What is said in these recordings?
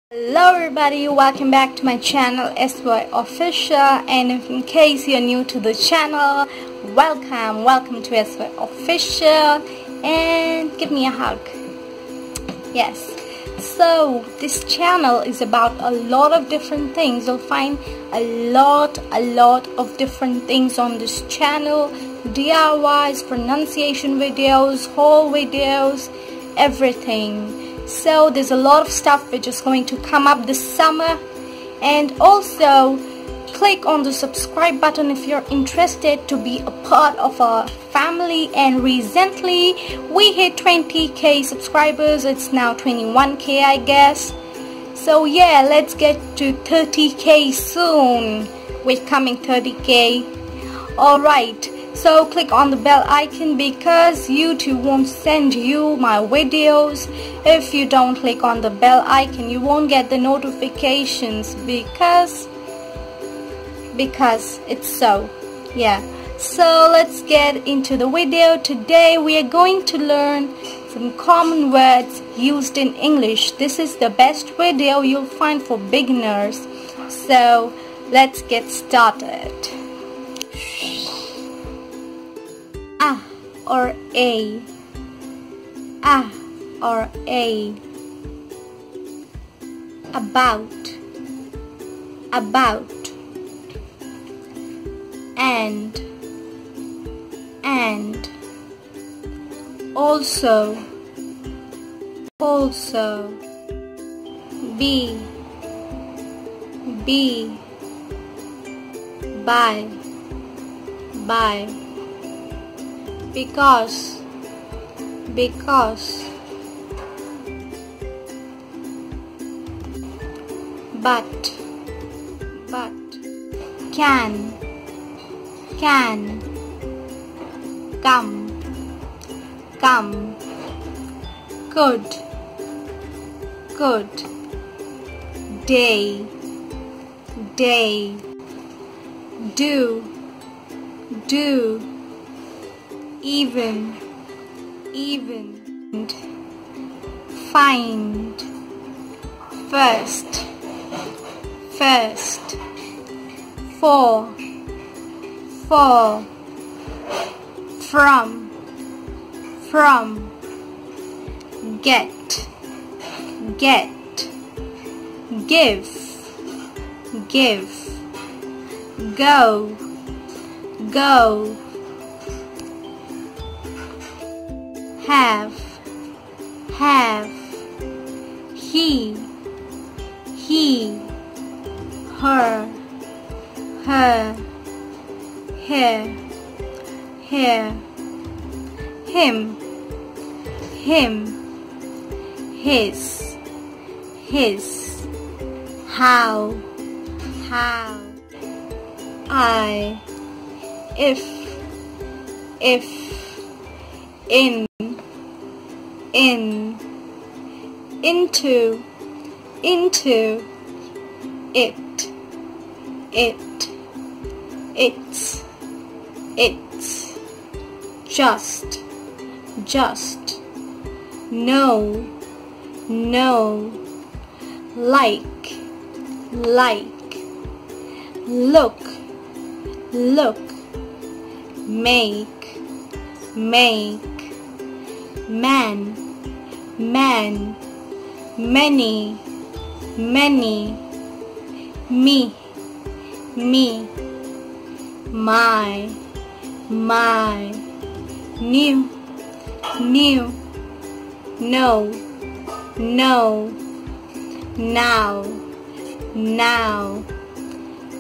Hello everybody, welcome back to my channel SY Official, and if in case you're new to the channel, welcome to SY Official, and give me a hug. Yes, so this channel is about a lot of different things. You'll find a lot of different things on this channel: DIYs, pronunciation videos, haul videos, everything. So there's a lot of stuff which is going to come up this summer, and also click on the subscribe button if you're interested to be a part of our family. And recently we hit 20k subscribers. It's now 21k, I guess. So yeah, let's get to 30k soon. We're coming 30k. Alright, so click on the bell icon because YouTube won't send you my videos. If you don't click on the bell icon, you won't get the notifications because it's so. Yeah, so let's get into the video. Today we are going to learn some common words used in English. This is the best video you'll find for beginners. So let's get started. A or a, a or a. About, and, also, be, by, because, but, can, come, could, day, do, even, find, first, for, from, get, give, go, have, he, her, here, him, his, how, I, if, in, into, it, it's, just, no, like, look, make, man, many, me, my, new, no, now,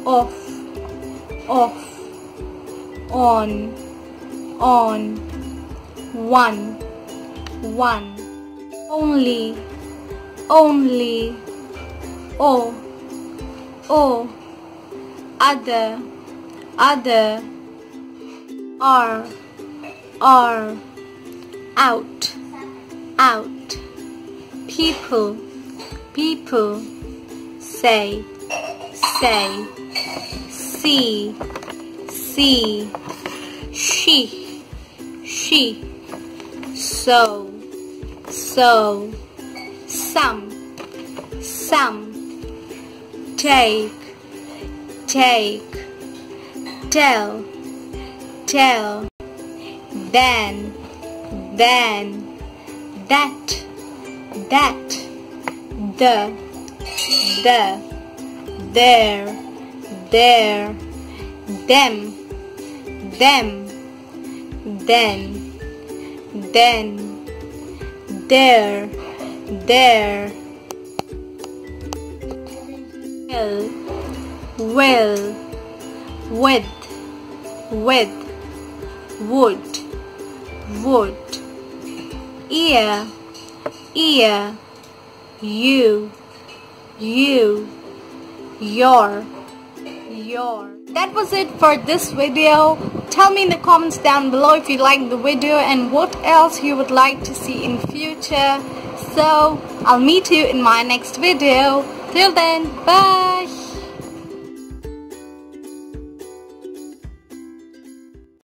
off, on, one, only, or, other, are, out, people, say, see, she, so, some, some, take, take, tell, tell, then, that, the, there, them, then, there, will, with, would, ear, you, your. That was it for this video. Tell me in the comments down below if you liked the video and what else you would like to see in future. So I'll meet you in my next video. Till then, bye.